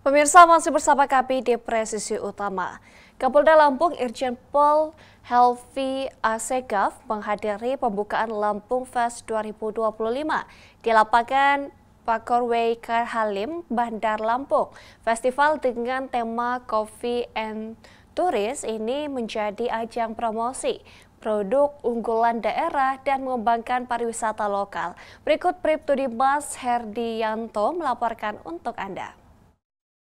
Pemirsa masih bersama kami di Presisi Utama. Kapolda Lampung Irjen Pol Helvi Asegaf menghadiri pembukaan Lampung Fest 2025 di lapangan Pakorway Halim, Bandar Lampung. Festival dengan tema Coffee and Tourist ini menjadi ajang promosi produk unggulan daerah dan mengembangkan pariwisata lokal. Berikut Bribtu Dimas Herdianto melaporkan untuk Anda.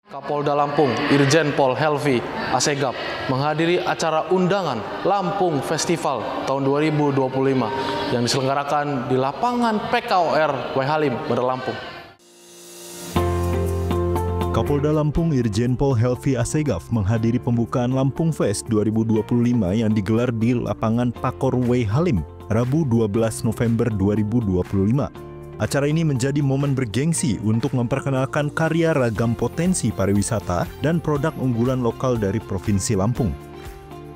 Kapolda Lampung Irjen Pol Helvi Asegaf menghadiri acara undangan Lampung Festival tahun 2025 yang diselenggarakan di lapangan PKOR Halim, Bandar Lampung. Kapolda Lampung Irjen Pol Helvi Asegaf menghadiri pembukaan Lampung Fest 2025 yang digelar di lapangan PKOR Halim, Rabu 12 November 2025. Acara ini menjadi momen bergengsi untuk memperkenalkan karya ragam potensi pariwisata dan produk unggulan lokal dari Provinsi Lampung.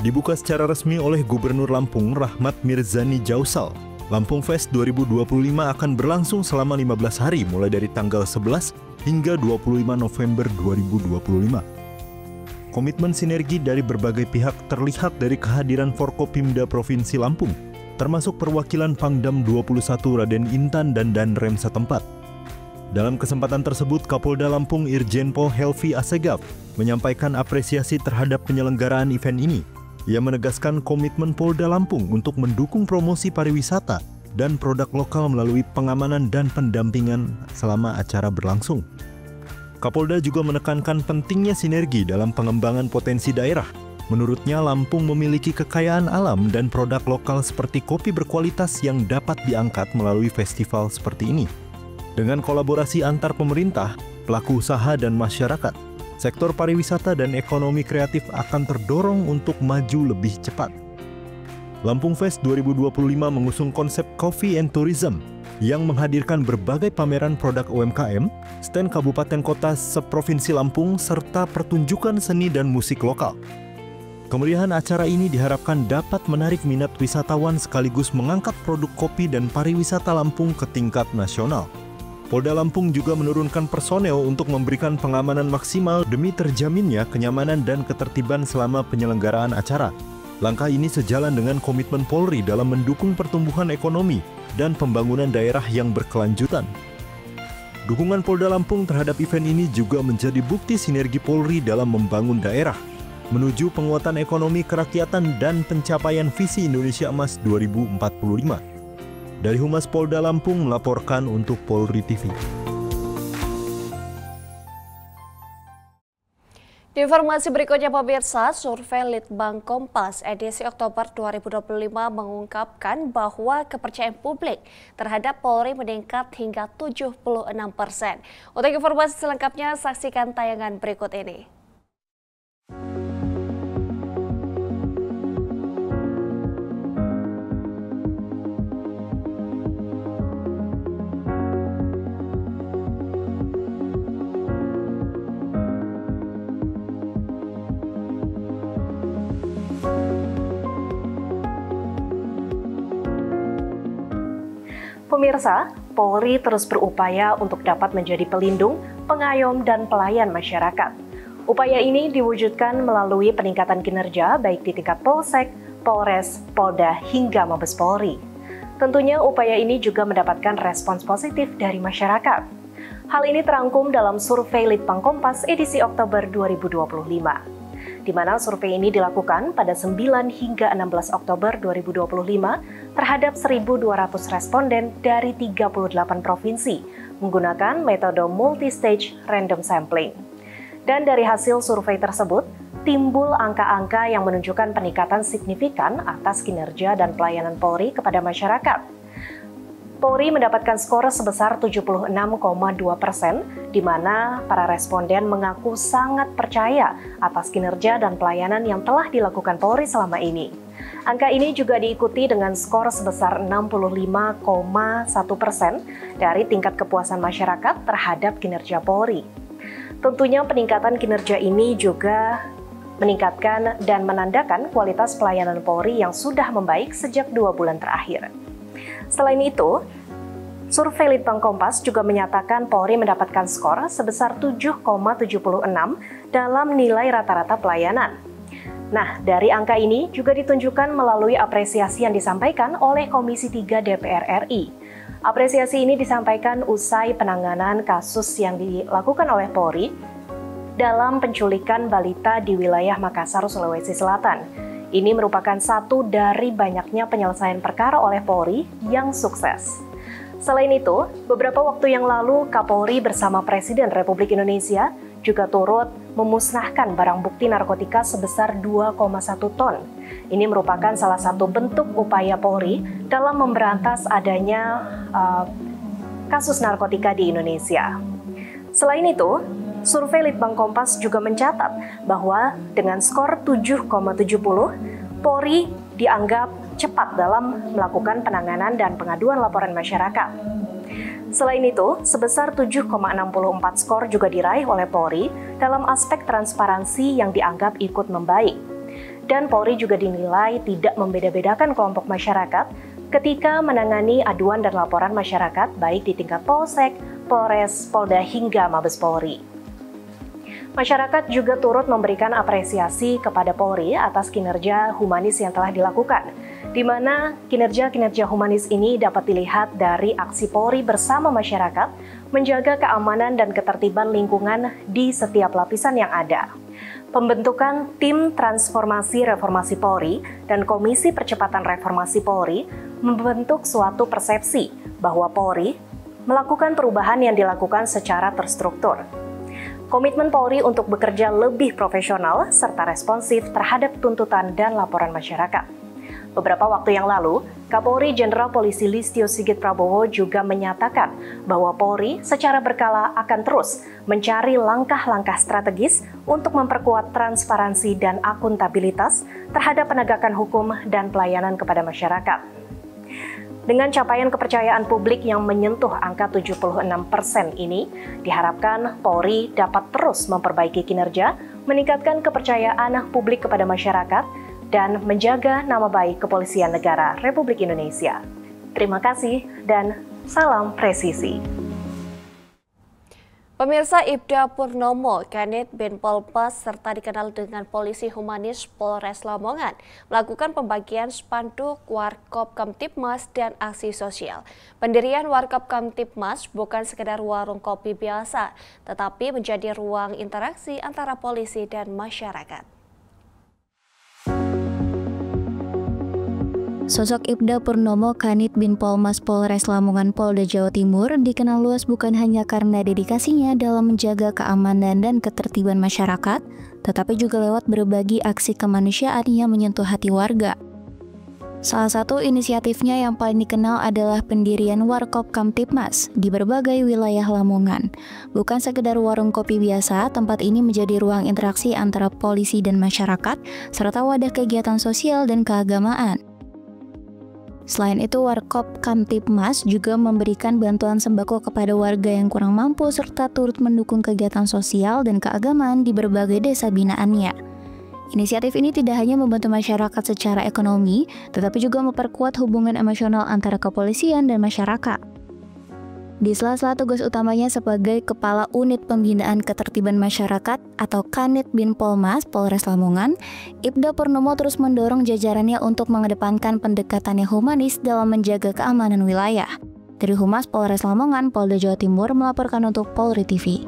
Dibuka secara resmi oleh Gubernur Lampung Rahmat Mirzani Jausal, Lampung Fest 2025 akan berlangsung selama 15 hari mulai dari tanggal 11 hingga 25 November 2025. Komitmen sinergi dari berbagai pihak terlihat dari kehadiran Forkopimda Provinsi Lampung, termasuk perwakilan Pangdam 21 Raden Intan dan Danrem setempat. Dalam kesempatan tersebut, Kapolda Lampung Irjen Pol Helvi Asegaf menyampaikan apresiasi terhadap penyelenggaraan event ini. Ia menegaskan komitmen Polda Lampung untuk mendukung promosi pariwisata dan produk lokal melalui pengamanan dan pendampingan selama acara berlangsung. Kapolda juga menekankan pentingnya sinergi dalam pengembangan potensi daerah. Menurutnya, Lampung memiliki kekayaan alam dan produk lokal seperti kopi berkualitas yang dapat diangkat melalui festival seperti ini. Dengan kolaborasi antar pemerintah, pelaku usaha dan masyarakat, sektor pariwisata dan ekonomi kreatif akan terdorong untuk maju lebih cepat. Lampung Fest 2025 mengusung konsep Coffee and Tourism yang menghadirkan berbagai pameran produk UMKM, stand kabupaten kota seprovinsi Lampung, serta pertunjukan seni dan musik lokal. Kemeriahan acara ini diharapkan dapat menarik minat wisatawan sekaligus mengangkat produk kopi dan pariwisata Lampung ke tingkat nasional. Polda Lampung juga menurunkan personel untuk memberikan pengamanan maksimal demi terjaminnya kenyamanan dan ketertiban selama penyelenggaraan acara. Langkah ini sejalan dengan komitmen Polri dalam mendukung pertumbuhan ekonomi dan pembangunan daerah yang berkelanjutan. Dukungan Polda Lampung terhadap event ini juga menjadi bukti sinergi Polri dalam membangun daerah menuju penguatan ekonomi kerakyatan dan pencapaian visi Indonesia Emas 2045. Dari Humas Polda Lampung melaporkan untuk Polri TV. Di informasi berikutnya pemirsa, survei Litbang Kompas edisi Oktober 2025 mengungkapkan bahwa kepercayaan publik terhadap Polri meningkat hingga 76%. Untuk informasi selengkapnya, saksikan tayangan berikut ini. Pemirsa, Polri terus berupaya untuk dapat menjadi pelindung, pengayom, dan pelayan masyarakat. Upaya ini diwujudkan melalui peningkatan kinerja baik di tingkat Polsek, Polres, Polda, hingga Mabes Polri. Tentunya upaya ini juga mendapatkan respons positif dari masyarakat. Hal ini terangkum dalam survei Litbang Kompas edisi Oktober 2025. Di mana survei ini dilakukan pada 9 hingga 16 Oktober 2025 terhadap 1.200 responden dari 38 provinsi menggunakan metode multi-stage random sampling. Dan dari hasil survei tersebut, timbul angka-angka yang menunjukkan peningkatan signifikan atas kinerja dan pelayanan Polri kepada masyarakat. Polri mendapatkan skor sebesar 76,2%, di mana para responden mengaku sangat percaya atas kinerja dan pelayanan yang telah dilakukan Polri selama ini. Angka ini juga diikuti dengan skor sebesar 65,1% dari tingkat kepuasan masyarakat terhadap kinerja Polri. Tentunya peningkatan kinerja ini juga meningkatkan dan menandakan kualitas pelayanan Polri yang sudah membaik sejak 2 bulan terakhir. Selain itu, Survei Litbang Kompas juga menyatakan Polri mendapatkan skor sebesar 7,76 dalam nilai rata-rata pelayanan. Nah, dari angka ini juga ditunjukkan melalui apresiasi yang disampaikan oleh Komisi 3 DPR RI. Apresiasi ini disampaikan usai penanganan kasus yang dilakukan oleh Polri dalam penculikan balita di wilayah Makassar, Sulawesi Selatan. Ini merupakan satu dari banyaknya penyelesaian perkara oleh Polri yang sukses. Selain itu, beberapa waktu yang lalu Kapolri bersama Presiden Republik Indonesia juga turut memusnahkan barang bukti narkotika sebesar 2,1 ton. Ini merupakan salah satu bentuk upaya Polri dalam memberantas adanya kasus narkotika di Indonesia. Selain itu, survei Litbang Kompas juga mencatat bahwa dengan skor 7,70, Polri dianggap cepat dalam melakukan penanganan dan pengaduan laporan masyarakat. Selain itu, sebesar 7,64 skor juga diraih oleh Polri dalam aspek transparansi yang dianggap ikut membaik. Dan Polri juga dinilai tidak membeda-bedakan kelompok masyarakat ketika menangani aduan dan laporan masyarakat baik di tingkat Polsek, Polres, Polda hingga Mabes Polri. Masyarakat juga turut memberikan apresiasi kepada Polri atas kinerja humanis yang telah dilakukan, di mana kinerja-kinerja humanis ini dapat dilihat dari aksi Polri bersama masyarakat menjaga keamanan dan ketertiban lingkungan di setiap lapisan yang ada. Pembentukan Tim Transformasi Reformasi Polri dan Komisi Percepatan Reformasi Polri membentuk suatu persepsi bahwa Polri melakukan perubahan yang dilakukan secara terstruktur. Komitmen Polri untuk bekerja lebih profesional serta responsif terhadap tuntutan dan laporan masyarakat. Beberapa waktu yang lalu, Kapolri Jenderal Polisi Listio Sigit Prabowo juga menyatakan bahwa Polri secara berkala akan terus mencari langkah-langkah strategis untuk memperkuat transparansi dan akuntabilitas terhadap penegakan hukum dan pelayanan kepada masyarakat. Dengan capaian kepercayaan publik yang menyentuh angka 76% ini, diharapkan Polri dapat terus memperbaiki kinerja, meningkatkan kepercayaan publik kepada masyarakat, dan menjaga nama baik Kepolisian Negara Republik Indonesia. Terima kasih dan salam presisi. Pemirsa, Ibda Purnomo, Kanit Binpolmas, serta dikenal dengan polisi humanis Polres Lamongan, melakukan pembagian spanduk Warkop Kamtibmas dan aksi sosial. Pendirian Warkop Kamtibmas bukan sekedar warung kopi biasa, tetapi menjadi ruang interaksi antara polisi dan masyarakat. Sosok Ibda Purnomo, Kanit Binpolmas Polres Lamongan Polda Jawa Timur dikenal luas bukan hanya karena dedikasinya dalam menjaga keamanan dan ketertiban masyarakat, tetapi juga lewat berbagi aksi kemanusiaan yang menyentuh hati warga. Salah satu inisiatifnya yang paling dikenal adalah pendirian Warkop Kamtibmas di berbagai wilayah Lamongan. Bukan sekedar warung kopi biasa, tempat ini menjadi ruang interaksi antara polisi dan masyarakat, serta wadah kegiatan sosial dan keagamaan. Selain itu, Warkop Kamtibmas juga memberikan bantuan sembako kepada warga yang kurang mampu serta turut mendukung kegiatan sosial dan keagamaan di berbagai desa binaannya. Inisiatif ini tidak hanya membantu masyarakat secara ekonomi, tetapi juga memperkuat hubungan emosional antara kepolisian dan masyarakat. Di sela-sela tugas utamanya sebagai Kepala Unit Pembinaan Ketertiban Masyarakat atau Kanit Binpolmas Polres Lamongan, Ibda Purnomo terus mendorong jajarannya untuk mengedepankan pendekatan yang humanis dalam menjaga keamanan wilayah. Dari Humas Polres Lamongan, Polda Jawa Timur melaporkan untuk Polri TV.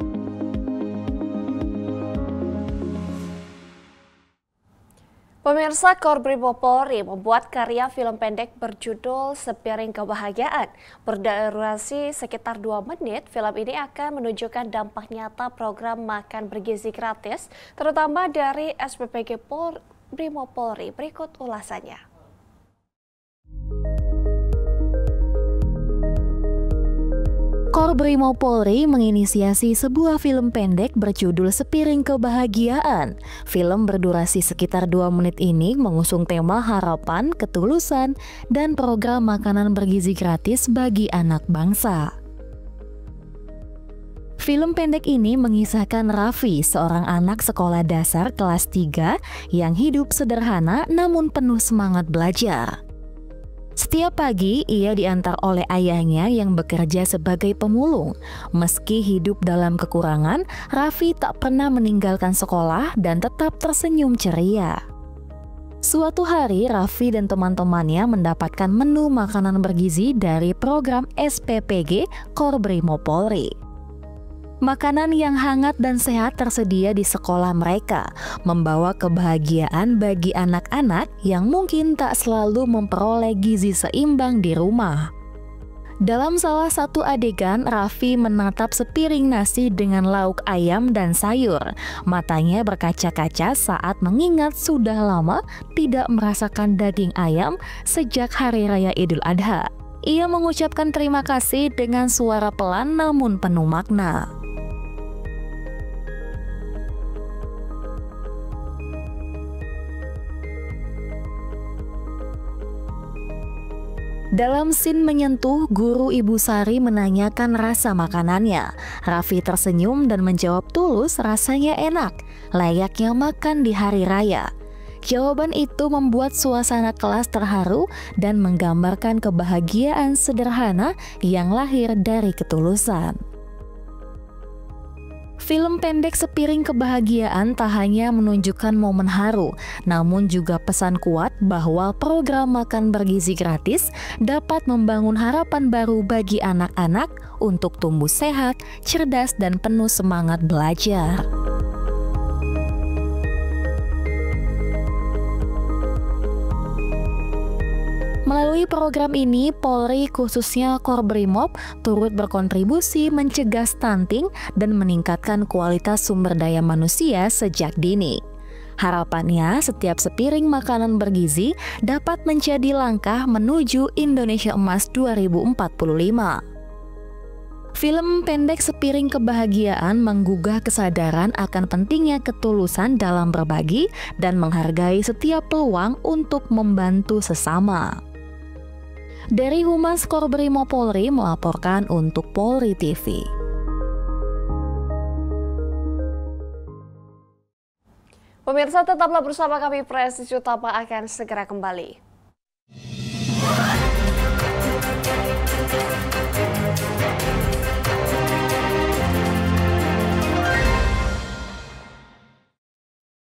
Pemirsa, Korbrimob Polri membuat karya film pendek berjudul Sepiring Kebahagiaan. Berdurasi sekitar 2 menit, film ini akan menunjukkan dampak nyata program makan bergizi gratis, terutama dari SPPG Korbrimob Polri. Berikut ulasannya. Korbrimob Polri menginisiasi sebuah film pendek berjudul Sepiring Kebahagiaan. Film berdurasi sekitar 2 menit ini mengusung tema harapan, ketulusan, dan program makanan bergizi gratis bagi anak bangsa. Film pendek ini mengisahkan Raffi, seorang anak sekolah dasar kelas 3 yang hidup sederhana namun penuh semangat belajar. Setiap pagi ia diantar oleh ayahnya yang bekerja sebagai pemulung. Meski hidup dalam kekurangan, Raffi tak pernah meninggalkan sekolah dan tetap tersenyum ceria. Suatu hari, Raffi dan teman-temannya mendapatkan menu makanan bergizi dari program SPPG Korbrimob Polri. Makanan yang hangat dan sehat tersedia di sekolah mereka, membawa kebahagiaan bagi anak-anak yang mungkin tak selalu memperoleh gizi seimbang di rumah. Dalam salah satu adegan, Raffi menatap sepiring nasi dengan lauk ayam dan sayur. Matanya berkaca-kaca saat mengingat sudah lama tidak merasakan daging ayam sejak Hari Raya Idul Adha. Ia mengucapkan terima kasih dengan suara pelan namun penuh makna. Dalam scene menyentuh, guru Ibu Sari menanyakan rasa makanannya. Raffi tersenyum dan menjawab tulus rasanya enak, layaknya makan di hari raya. Jawaban itu membuat suasana kelas terharu dan menggambarkan kebahagiaan sederhana yang lahir dari ketulusan. Film pendek Sepiring Kebahagiaan tak hanya menunjukkan momen haru, namun juga pesan kuat bahwa program makan bergizi gratis dapat membangun harapan baru bagi anak-anak untuk tumbuh sehat, cerdas, dan penuh semangat belajar. Melalui program ini, Polri khususnya Korbrimob turut berkontribusi mencegah stunting dan meningkatkan kualitas sumber daya manusia sejak dini. Harapannya, setiap sepiring makanan bergizi dapat menjadi langkah menuju Indonesia Emas 2045. Film pendek Sepiring Kebahagiaan menggugah kesadaran akan pentingnya ketulusan dalam berbagi dan menghargai setiap peluang untuk membantu sesama. Dari Humas Korbrimob Polri melaporkan untuk Polri TV. Pemirsa, tetaplah bersama kami, Presisi Utama akan segera kembali.